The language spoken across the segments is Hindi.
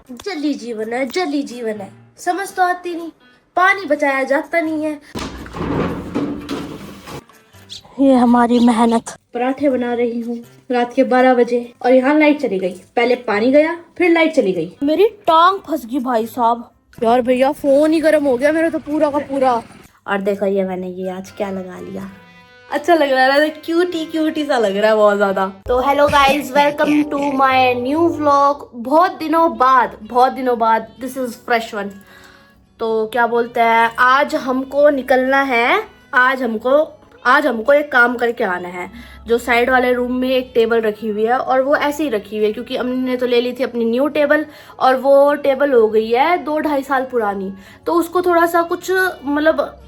जली जीवन है, जली जीवन है। समझ तो आती नहीं, पानी बचाया जाता नहीं है। ये हमारी मेहनत। पराठे बना रही हूँ रात के 12 बजे और यहाँ लाइट चली गई। पहले पानी गया, फिर लाइट चली गई। मेरी टांग फंस गई भाई साहब। यार भैया फोन ही गर्म हो गया मेरा तो पूरा का पूरा। और देखो ये मैंने ये आज क्या लगा लिया। अच्छा लग रहा है, क्यूटी क्यूटी सा लग रहा है बहुत ज्यादा। तो hello guys, welcome to my new vlog. बहुत दिनों बाद दिस इज फ्रेश वन। तो क्या बोलते हैं, आज हमको निकलना है। आज हमको एक काम करके आना है। जो साइड वाले रूम में एक टेबल रखी हुई है और वो ऐसे ही रखी हुई है क्योंकि हमने तो ले ली थी अपनी न्यू टेबल और वो टेबल हो गई है 2-2.5 साल पुरानी। तो उसको थोड़ा सा कुछ मतलब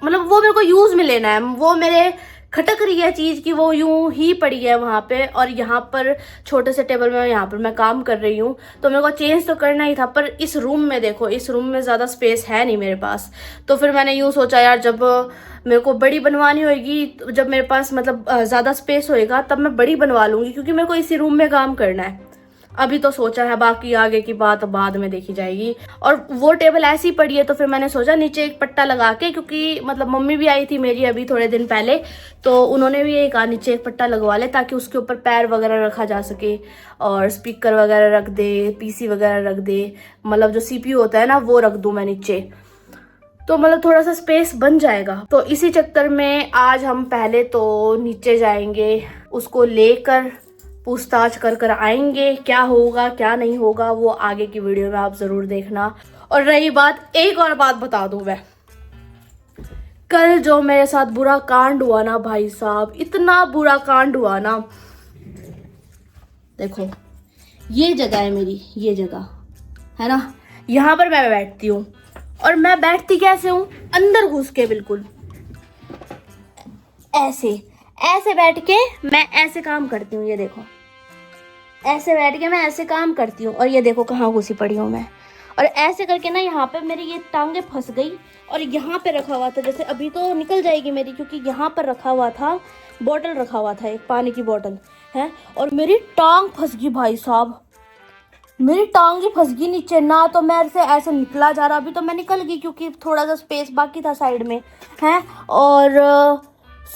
वो मेरे को यूज में लेना है। वो मेरे खटक रही है चीज की, वो यूं ही पड़ी है वहां पे। और यहाँ पर छोटे से टेबल में यहाँ पर मैं काम कर रही हूँ तो मेरे को चेंज तो करना ही था। पर इस रूम में देखो, इस रूम में ज्यादा स्पेस है नहीं मेरे पास। तो फिर मैंने यूं सोचा यार, जब मेरे को बड़ी बनवानी होगी, जब मेरे पास मतलब ज्यादा स्पेस होएगा तब मैं बड़ी बनवा लूंगी क्योंकि मेरे को इसी रूम में काम करना है। अभी तो सोचा है, बाकी आगे की बात बाद में देखी जाएगी। और वो टेबल ऐसी पड़ी है तो फिर मैंने सोचा नीचे एक पट्टा लगा के, क्योंकि मतलब मम्मी भी आई थी मेरी अभी थोड़े दिन पहले, तो उन्होंने भी यही कहा नीचे एक पट्टा लगवा ले ताकि उसके ऊपर पैर वगैरह रखा जा सके और स्पीकर वगैरह रख दे, पीसी वगैरह रख दे, मतलब जो सीपीयू होता है ना वो रख दूं मैं नीचे। तो मतलब थोड़ा सा स्पेस बन जाएगा। तो इसी चक्कर में आज हम पहले तो नीचे जाएंगे, उसको लेकर पूछताछ कर कर आएंगे। क्या होगा क्या नहीं होगा वो आगे की वीडियो में आप जरूर देखना। और रही बात, एक और बात बता दूं मैं, कल जो मेरे साथ बुरा कांड हुआ ना भाई साहब, इतना बुरा कांड हुआ ना। देखो ये जगह है मेरी, ये जगह है ना, यहाँ पर मैं बैठती हूँ। और मैं बैठती कैसे हूँ, अंदर घुस के, बिल्कुल ऐसे ऐसे बैठ के मैं ऐसे काम करती हूँ। ये देखो ऐसे बैठ के मैं ऐसे काम करती हूँ और ये देखो कहाँ घुसी पड़ी हूँ मैं। और ऐसे करके ना यहाँ पे मेरी ये टांगे फंस गई और यहाँ पे रखा हुआ था, जैसे अभी तो निकल जाएगी मेरी क्योंकि यहाँ पर रखा हुआ था, बॉटल रखा हुआ था, एक पानी की बॉटल है। और मेरी टांग फंस गई भाई साहब, मेरी टांग ही फंस गई नीचे ना। तो मैं से ऐसे निकला जा रहा, अभी तो मैं निकल गई क्योंकि थोड़ा सा स्पेस बाकी था साइड में है। और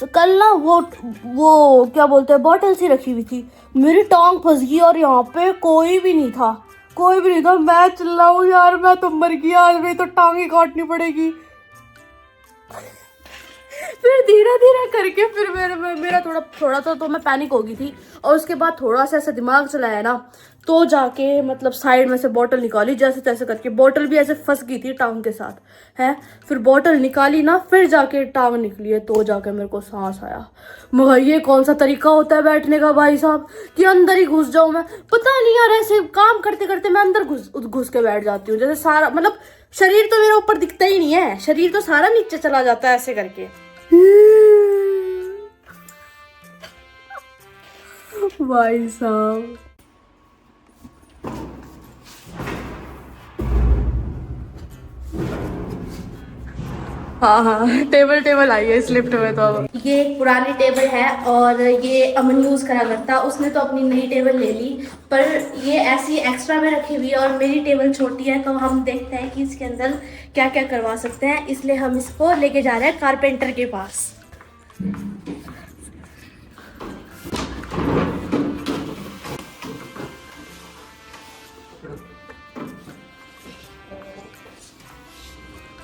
कल ना वो क्या बोलते हैं, बॉटल सी रखी हुई थी, मेरी टांग फंस गई और यहाँ पे कोई भी नहीं था, कोई भी नहीं था। मैं चिल्लाऊं यार, मैं तो मर गया, आज मेरी तो टांगे काटनी पड़ेगी। फिर धीरे धीरे करके फिर मेरा थोड़ा थोड़ा तो मैं पैनिक हो गई थी। और उसके बाद थोड़ा सा ऐसे दिमाग चलाया ना, तो जाके मतलब साइड में से बोतल निकाली, जैसे तैसे करके। बोतल भी ऐसे फंस गई थी टांग के साथ है। फिर बोतल निकाली ना, फिर जाके टांग निकली है, तो जाके मेरे को सांस आया। मगर ये कौन सा तरीका होता है बैठने का भाई साहब कि अंदर ही घुस जाऊं मैं। पता नहीं यार, ऐसे काम करते करते मैं अंदर घुस के बैठ जाती हूँ, जैसे सारा मतलब शरीर तो मेरा ऊपर दिखता ही नहीं है, शरीर तो सारा नीचे चला जाता है ऐसे करके। भाई साहब हाँ हाँ, टेबल टेबल आई है इस लिफ्ट में। तो अब ये एक पुरानी टेबल है और ये अमन यूज करा करता, उसने तो अपनी नई टेबल ले ली, पर ये ऐसी एक्स्ट्रा में रखी हुई है और मेरी टेबल छोटी है। तो हम देखते हैं कि इसके अंदर क्या क्या करवा सकते हैं, इसलिए हम इसको लेके जा रहे हैं कारपेंटर के पास।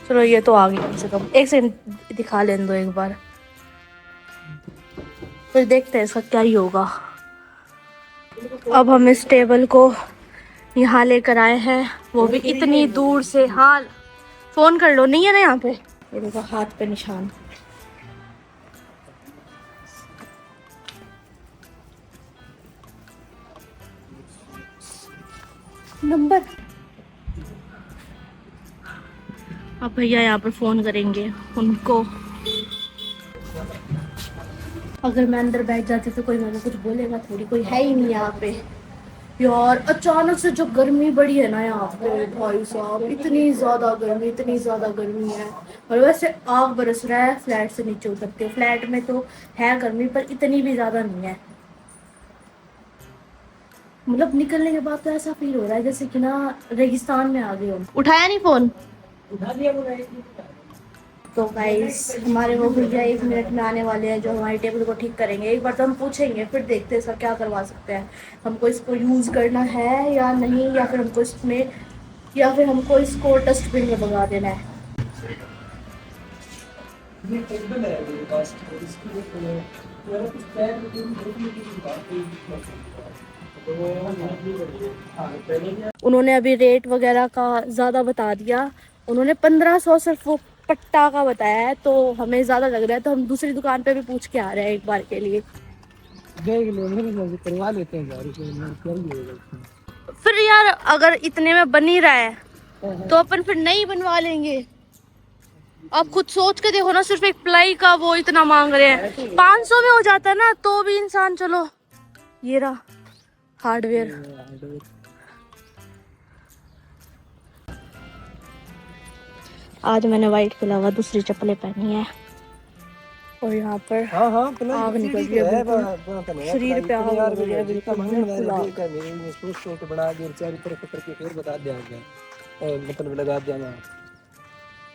चलो ये तो आ गई कम से कम, एक सेकंड दिखा लेने दो एक बार, फिर देखते हैं इसका क्या ही होगा। अब हम इस टेबल को यहाँ लेकर आए हैं, वो भी इतनी दूर से। हाँ फोन कर लो, नहीं है ना यहाँ पे, ये देखो हाथ पे निशान। नंबर अब भैया यहाँ पर फोन करेंगे उनको। अगर मैं अंदर बैठ जाती तो कोई मुझे कुछ बोलेगा थोड़ी, कोई है ही नहीं यहाँ पे। यार अचानक से जो गर्मी बढ़ी है ना यहाँ पे भाई साहब, इतनी ज्यादा गर्मी, इतनी ज्यादा गर्मी है। और वैसे आग बरस रहा है फ्लैट से नीचे उतरते हो, फ्लैट में तो है गर्मी पर इतनी भी ज्यादा नहीं है। मतलब निकलने के बाद तो ऐसा फील हो रहा है जैसे कि ना रेगिस्तान में आ गए हो। उठाया नहीं फोन? उठा दिया वो तो गाइस हमारे वो भैया 1 मिनट में आने वाले हैं जो हमारी टेबल को ठीक करेंगे। एक बार तो हम पूछेंगे, फिर देखते हैं इसका क्या करवा सकते हैं। हमको इसको यूज़ करना है या नहीं, या फिर हमको इसमें, या फिर हमको इसको डस्टबिन में भगा देना है। ये टेबल है मेरे पास और इसकी एक मेरा कुछ पैर में कोई देखने की बात है। उन्होंने अभी रेट वगैरह का ज़्यादा बता दिया। उन्होंने 1500 सिर्फ वो पट्टा का बताया है, तो हमें ज़्यादा लग रहा है, तो हम दूसरी दुकान पे भी पूछ के आ रहे हैं एक बार के लिए। देख लो मेरे करवा लेते हैं यार, क्या ही होगा। फिर यार अगर इतने में बन ही रहा है तो अपन फिर नहीं बनवा लेंगे। आप खुद सोच के देखो ना, सिर्फ एक प्लाई का वो इतना मांग रहे हैं। 500 में हो जाता ना तो भी इंसान, चलो ये रहा हार्डवेयर। आज मैंने वाइट के अलावा दूसरी चप्पलें पहनी है और यहाँ पर आग निकल रही है बिल्कुल, शरीर पे आग हो रही है बिल्कुल आग। बना के चारों तरफ करके फिर बता दिया मतलब लगा दिया ना।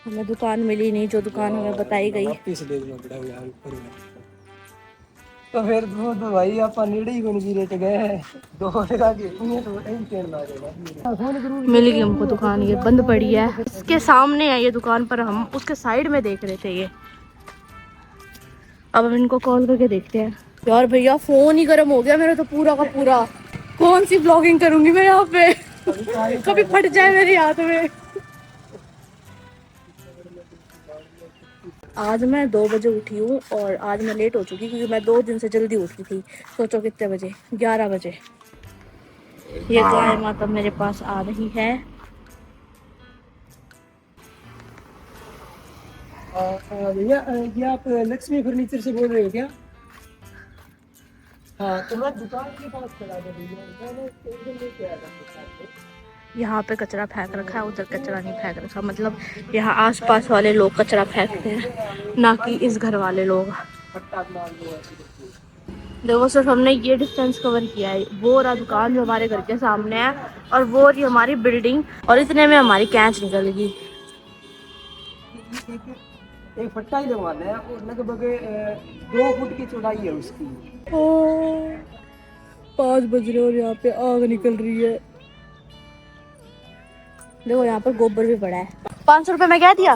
हमें दुकान मिली नहीं जो दुकान हमें बताई गई। वापस ले जाना पड़ा यार ऊपर में। तो फिर दो भाई आप नेड़े ही कोनी जी रेट गए दो लगा के ये तो टाइम चेंज ला देगा। मिल गई हमको दुकान, ये बंद पड़ी है, इसके सामने है ये दुकान, पर हम उसके साइड में देख रहे थे ये। अब हम इनको कॉल करके देखते हैं। यार भैया फोन ही गर्म हो गया मेरा तो पूरा का पूरा। कौन सी ब्लॉगिंग करूंगी मैं यहाँ पे कभी फट जाए मेरे हाथ में। आज मैं 2 बजे उठी हूँ और आज मैं लेट हो चुकी क्योंकि मैं 2 दिन से जल्दी उठी थी। सोचो कितने बजे, 11 बजे। ये गाय माता मेरे पास आ रही है। भैया ये आप लक्ष्मी फर्नीचर से बोल रहे हो क्या? हाँ तो मैं दुकान के पास खड़ा था भैया, मैंने एकदम लेके आया था दुकान पे। यहाँ पे कचरा फेंक रखा है, उधर कचरा नहीं फेंक रखा। मतलब यहाँ आसपास वाले लोग कचरा फेंकते हैं, ना कि इस घर वाले लोग। देखो सिर्फ हमने ये डिस्टेंस कवर किया है। वो रहा दुकान जो हमारे घर के सामने है और वो रही हमारी बिल्डिंग, और इतने में हमारी कैंच निकल गई। एक फट्टा ही लगवाना है और लगभग 2 फुट की चौड़ाई है उसकी। 5 बज रहे और यहाँ पे आग निकल रही है। देखो यहाँ पर गोबर भी पड़ा है। 500 रुपए में क्या दिया?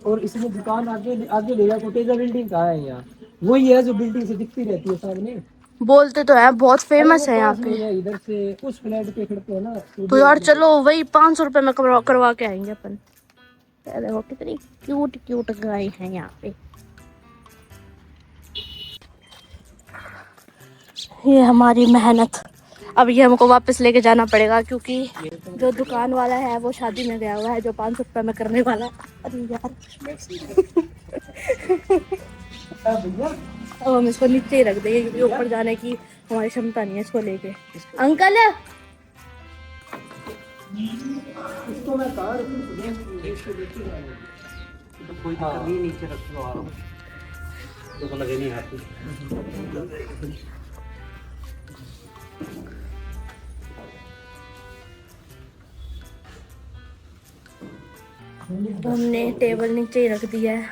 और इसमें दुकान आगे आगे लेगा कोटेजा बिल्डिंग कहाँ है यहाँ? वही है जो बिल्डिंग से दिखती रहती है सामने। बोलते तो है बहुत फेमस है यहाँ पे। इधर से उस फ्लैट पे खड़ते हैं ना। तो यार चलो वही 500 रुपए में करवा के आएंगे अपन। देखो कितनी क्यूट क्यूट गाय है यहाँ पे। ये हमारी मेहनत। अब ये हमको वापस लेके जाना पड़ेगा क्योंकि जो दुकान वाला है वो शादी में गया हुआ है, जो 500 रुपए में करने वाला है। अरे यार अब हम इसको नीचे ही रख देंगे क्योंकि ऊपर जाने की हमारी क्षमता नहीं है इसको लेके। अंकल इसको मैं कहाँ रखूं? तो कोई दिक्कत नहीं, नीचे रख लो आप तो लगे नहीं हाथ। हमने टेबल नीचे ही रख दिया है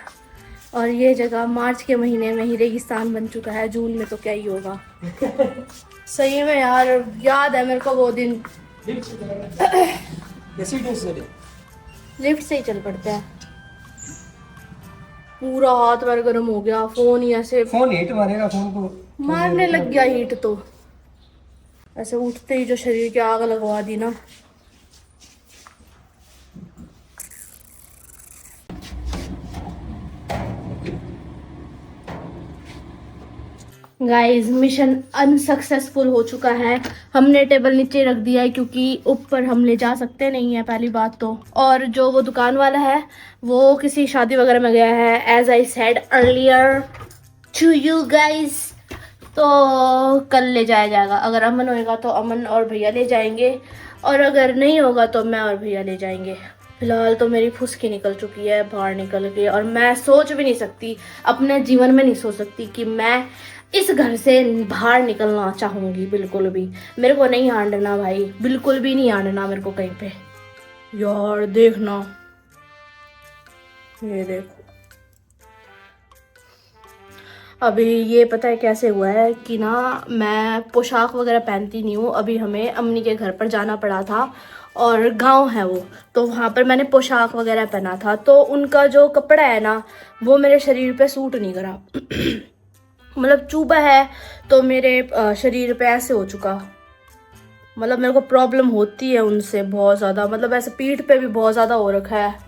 और ये जगह मार्च के महीने में ही रेगिस्तान बन चुका है। जून में तो क्या ही होगा। सही में यार याद है मेरे को वो दिन। लिफ्ट से ही चल पड़ते हैं। पूरा हाथ पैर गर्म हो गया। फोन ही ऐसे फोन हीट मारेगा, फोन को मारने लग गया हीट। तो ऐसे उठते ही जो शरीर की आग लगवा दी ना। गाइस मिशन अनसक्सेसफुल हो चुका है। हमने टेबल नीचे रख दिया है क्योंकि ऊपर हम ले जा सकते नहीं है पहली बात तो, और जो वो दुकान वाला है वो किसी शादी वगैरह में गया है, as I said earlier to you guys. तो कल ले जाया जाएगा। अगर अमन होएगा तो अमन और भैया ले जाएंगे, और अगर नहीं होगा तो मैं और भैया ले जाएंगे। फिलहाल तो मेरी फुसकी निकल चुकी है बाहर निकल के, और मैं सोच भी नहीं सकती, अपने जीवन में नहीं सोच सकती कि मैं इस घर से बाहर निकलना चाहूंगी बिल्कुल भी। मेरे को नहीं हांडना भाई, बिल्कुल भी नहीं हांडना मेरे को कहीं पे। यार देखना, ये देखो अभी ये पता है कैसे हुआ है कि ना, मैं पोशाक वगैरह पहनती नहीं हूँ। अभी हमें अम्मी के घर पर जाना पड़ा था और गांव है वो, तो वहाँ पर मैंने पोशाक वगैरह पहना था, तो उनका जो कपड़ा है ना वो मेरे शरीर पे सूट नहीं करा। मतलब चुभा है तो मेरे शरीर पे ऐसे हो चुका, मतलब मेरे को प्रॉब्लम होती है उनसे बहुत ज़्यादा, मतलब ऐसे पीठ पे भी बहुत ज़्यादा हो रखा है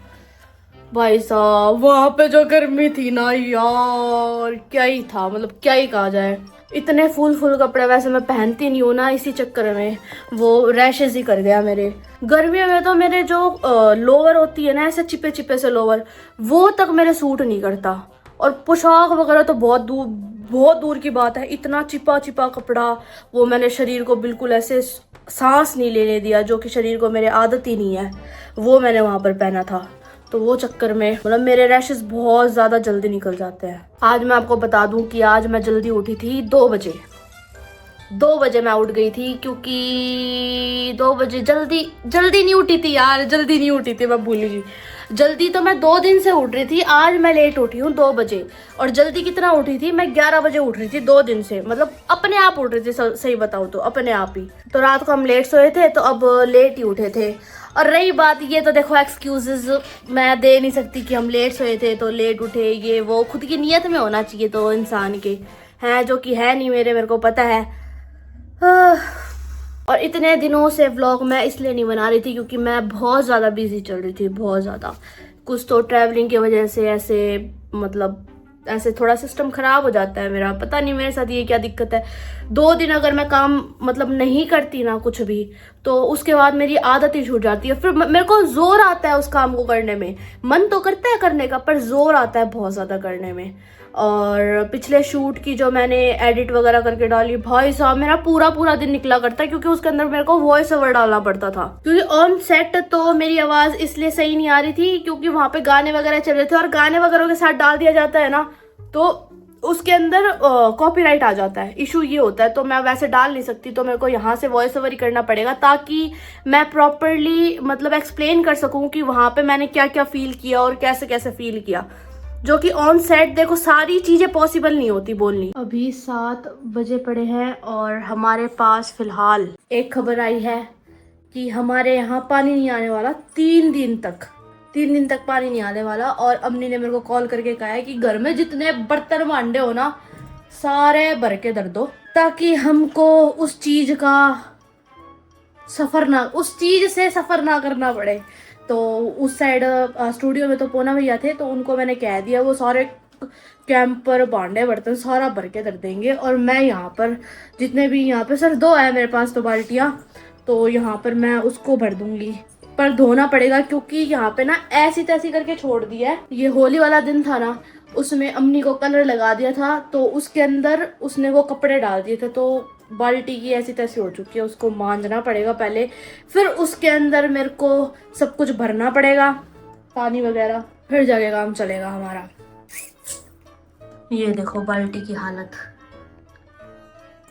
भाई साहब। वहां पे जो गर्मी थी ना यार, क्या ही था, मतलब क्या ही कहा जाए। इतने फुल कपड़े वैसे मैं पहनती नहीं हूँ ना, इसी चक्कर में वो रैशेज ही कर गया मेरे। गर्मियों में तो मेरे जो लोअर होती है ना, ऐसे चिपे चिपे से लोअर, वो तक मेरे सूट नहीं करता। और पोशाक वगैरह तो बहुत दूर की बात है। इतना चिपा चिपा कपड़ा, वो मैंने शरीर को बिल्कुल ऐसे सांस नहीं लेने दिया, जो कि शरीर को मेरे आदत ही नहीं है, वो मैंने वहां पर पहना था। तो वो चक्कर में मतलब मेरे रैशेस बहुत ज़्यादा जल्दी निकल जाते हैं। आज मैं आपको बता दूं कि आज मैं जल्दी उठी थी 2 बजे। 2 बजे मैं उठ गई थी, क्योंकि 2 बजे जल्दी नहीं उठी थी यार, जल्दी नहीं उठी थी, मैं भूल गई। जल्दी तो मैं 2 दिन से उठ रही थी, आज मैं लेट उठी हूँ 2 बजे। और जल्दी कितना उठी थी, मैं 11 बजे उठ रही थी 2 दिन से, मतलब अपने आप उठ रही थी, सही बताऊँ तो अपने आप ही। तो रात को हम लेट सोए थे, तो अब लेट ही उठे थे। और रही बात ये, तो देखो एक्सक्यूजेस मैं दे नहीं सकती कि हम लेट सोए थे तो लेट उठे, ये वो खुद की नीयत में होना चाहिए तो इंसान के, हैं जो कि है नहीं मेरे को पता है। और इतने दिनों से व्लॉग मैं इसलिए नहीं बना रही थी क्योंकि मैं बहुत ज़्यादा बिजी चल रही थी, बहुत ज़्यादा। कुछ तो ट्रैवलिंग की वजह से ऐसे, मतलब ऐसे थोड़ा सिस्टम खराब हो जाता है मेरा, पता नहीं मेरे साथ ये क्या दिक्कत है। 2 दिन अगर मैं काम मतलब नहीं करती ना कुछ भी, तो उसके बाद मेरी आदत ही छूट जाती है। फिर मेरे को जोर आता है उस काम को करने में, मन तो करता है करने का, पर जोर आता है बहुत ज़्यादा करने में। और पिछले शूट की जो मैंने एडिट वगैरह करके डाली, भाई साहब मेरा पूरा दिन निकला करता है, क्योंकि उसके अंदर मेरे को वॉइस ओवर डालना पड़ता था। क्योंकि ऑन सेट तो मेरी आवाज़ इसलिए सही नहीं आ रही थी क्योंकि वहाँ पे गाने वगैरह चल रहे थे, और गाने वगैरह के साथ डाल दिया जाता है ना तो उसके अंदर कॉपीराइट आ जाता है, इशू ये होता है। तो मैं वैसे डाल नहीं सकती, तो मेरे को यहाँ से वॉइस ओवर ही करना पड़ेगा, ताकि मैं प्रॉपरली मतलब एक्सप्लेन कर सकूँ कि वहाँ पे मैंने क्या क्या फील किया और कैसे कैसे फील किया, जो कि ऑन सेट देखो सारी चीजें पॉसिबल नहीं होती बोलनी। अभी 7 बजे पड़े हैं और हमारे पास फिलहाल एक खबर आई है कि हमारे यहाँ पानी नहीं आने वाला 3 दिन तक। 3 दिन तक पानी नहीं आने वाला। और अम्मी ने मेरे को कॉल करके कहा है कि घर में जितने बर्तन भांडे हो ना, सारे भर के धर दो, ताकि हमको उस चीज से सफर ना करना पड़े। तो उस साइड स्टूडियो में तो पूना भैया थे, तो उनको मैंने कह दिया वो सारे कैंपर भांडे बर्तन सारा भर के धर देंगे। और मैं यहाँ पर जितने भी, यहाँ पे सिर्फ 2 है मेरे पास तो बाल्टियाँ, तो यहाँ पर मैं उसको भर दूंगी। पर धोना पड़ेगा क्योंकि यहाँ पे ना ऐसी तैसी करके छोड़ दिया है। ये होली वाला दिन था ना, उसमें अम्मी को कलर लगा दिया था, तो उसके अंदर उसने वो कपड़े डाल दिए थे, तो बाल्टी की ऐसी तैसी हो चुकी है। उसको मांजना पड़ेगा पहले, फिर उसके अंदर मेरे को सब कुछ भरना पड़ेगा पानी वगैरह, फिर जाके काम चलेगा हमारा। ये देखो बाल्टी की हालत।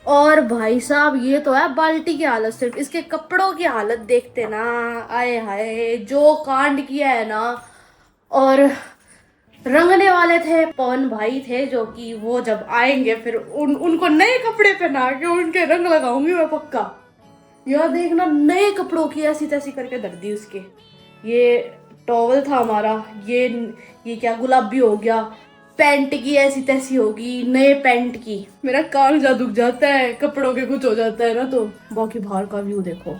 और भाई साहब ये तो है बाल्टी की हालत, सिर्फ इसके कपड़ों की हालत देखते ना, आए हाय जो कांड किया है ना। और रंगने वाले थे पवन भाई थे, जो कि वो जब आएंगे फिर उनको नए कपड़े पहना के उनके रंग लगाऊंगी मैं पक्का। यार देखना नए कपड़ों की ऐसी तैसी करके धर दी उसके। ये टॉवल था हमारा, ये क्या गुलाबी हो गया, पैंट की ऐसी तैसी होगी, नए पैंट की। मेरा कान जा दुख जाता है, कपड़ों के कुछ हो जाता है ना तो। बाकी बाहर का व्यू देखो,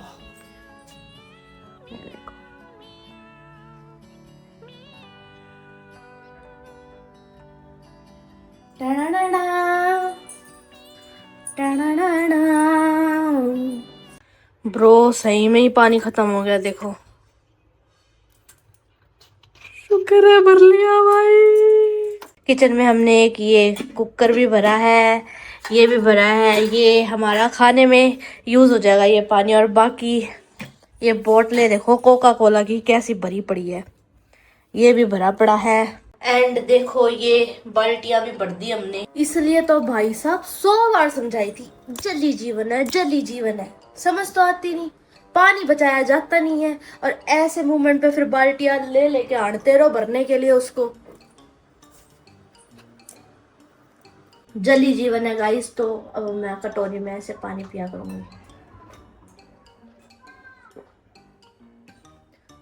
ब्रो सही में ही पानी खत्म हो गया देखो। शुक्र है भर लिया भाई। किचन में हमने एक ये कुकर भी भरा है, ये भी भरा है, ये हमारा खाने में यूज हो जाएगा ये पानी। और बाकी ये बोतलें देखो कोका कोला की कैसी भरी पड़ी है, ये भी भरा पड़ा है। एंड देखो ये बाल्टियां भी भर दी हमने, इसलिए तो भाई साहब 100 बार समझाई थी, जली जीवन है, जली जीवन है। समझ तो आती नहीं, पानी बचाया जाता नहीं है, और ऐसे मोमेंट पे फिर बाल्टियां ले लेके आते रहो भरने के लिए उसको। जली जीवन है गाइस। तो अब मैं कटोरी में ऐसे पानी पिया करूंगी,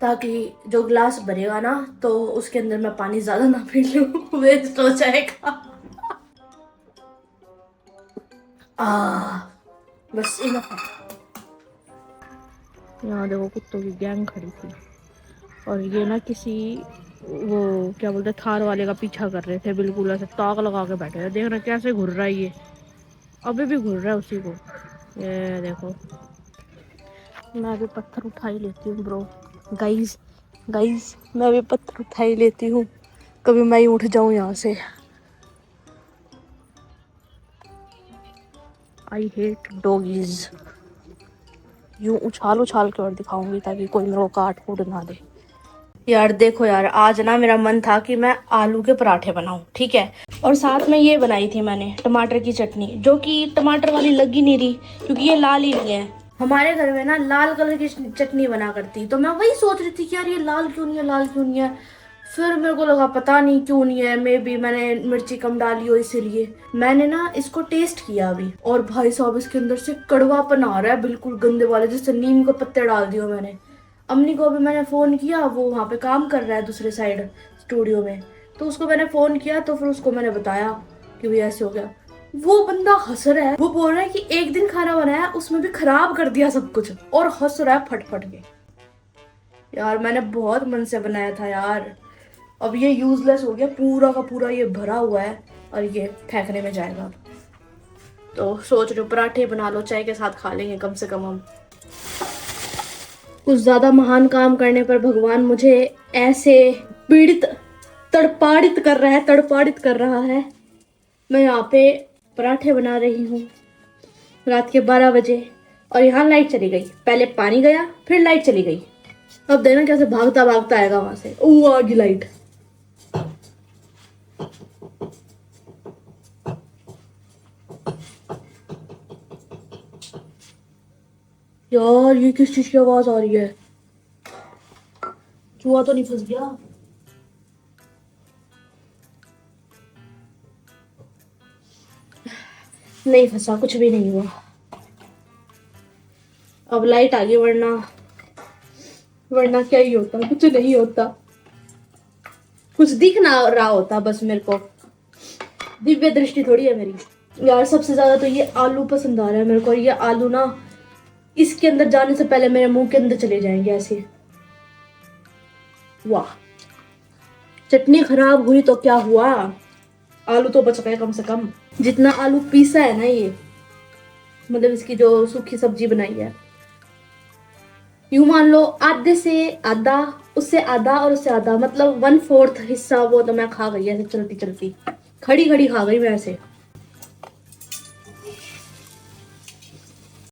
ताकि जो ग्लास भरेगा ना तो उसके अंदर मैं पानी ज्यादा ना पी लूं, वेस्ट हो जाएगा। बस इनफ है। यहाँ देखो कुत्तों की गैंग खड़ी थी, और ये ना किसी वो क्या बोलते थार वाले का पीछा कर रहे थे, बिल्कुल ऐसे ताक लगा के बैठे थे। देख रहे कैसे घूर रहा है ये, अभी भी घूर रहा है उसी को। ये देखो, मैं भी पत्थर उठा ही लेती हूँ ब्रो। गाइस गाइस, मैं भी पत्थर उठा ही लेती हूँ, कभी मैं ही उठ जाऊं यहाँ से। I hate doggies. यूं उछाल उछाल के और दिखाऊंगी ताकि कोई मेरे को काट कूट ना दे। यार देखो यार, आज ना मेरा मन था कि मैं आलू के पराठे बनाऊं, ठीक है, और साथ में ये बनाई थी मैंने टमाटर की चटनी, जो कि टमाटर वाली लग ही नहीं रही, क्योंकि ये लाल ही नहीं है। हमारे घर में ना लाल कलर की चटनी बना करती, तो मैं वही सोच रही थी कि यार ये लाल क्यों नहीं है, लाल क्यों नहीं है। फिर मेरे को लगा पता नहीं क्यों नहीं है, मे बी मैंने मिर्ची कम डाली हो इसीलिए। मैंने ना इसको टेस्ट किया अभी, और भाई साहब इसके अंदर से कड़वापन आ रहा है, बिल्कुल गंदे वाले, जैसे नीम के पत्ते डाल दिए मैंने। अम्मी को अभी मैंने फोन किया, वो वहाँ पे काम कर रहा है दूसरे साइड स्टूडियो में, तो उसको मैंने फोन किया, तो फिर उसको मैंने बताया कि भाई ऐसे हो गया। वो बंदा हंस रहा है, वो बोल रहा है कि एक दिन खाना बनाया उसमें भी खराब कर दिया सब कुछ, और हंस रहा है फट फट के। यार मैंने बहुत मन से बनाया था यार, अब ये यूजलेस हो गया पूरा का पूरा, ये भरा हुआ है और ये फेंकने में जाएगा। तो सोच रहे हो पराठे बना लो, चाय के साथ खा लेंगे कम से कम हम। कुछ ज्यादा महान काम करने पर भगवान मुझे ऐसे पीड़ित तड़पाड़ित कर रहा है, तड़पाड़ित कर रहा है। मैं यहाँ पे पराठे बना रही हूँ रात के 12 बजे, और यहाँ लाइट चली गई। पहले पानी गया, फिर लाइट चली गई। अब देखना कैसे भागता भागता आएगा वहां से। ओ आ गई लाइट। यार ये किस चीज की आवाज आ रही है? चूहा तो नहीं फंस गया? नहीं फंसा, कुछ भी नहीं हुआ। अब लाइट आ गई, वरना वरना क्या ही होता, कुछ नहीं होता, कुछ दिख ना रहा होता बस मेरे को। दिव्य दृष्टि थोड़ी है मेरी। यार सबसे ज्यादा तो ये आलू पसंद आ रहा है मेरे को, ये आलू ना इसके अंदर जाने से पहले मेरे मुंह के अंदर चले जाएंगे ऐसे। वाह, चटनी खराब हुई तो क्या हुआ, आलू तो बच गए कम से कम। जितना आलू पीसा है ना ये, मतलब इसकी जो सूखी सब्जी बनाई है, यूं मान लो आधे से आधा, उससे आधा और उससे आधा, मतलब 1/4 हिस्सा वो तो मैं खा गई ऐसे चलती चलती, खड़ी खड़ी खा गई मैं ऐसे।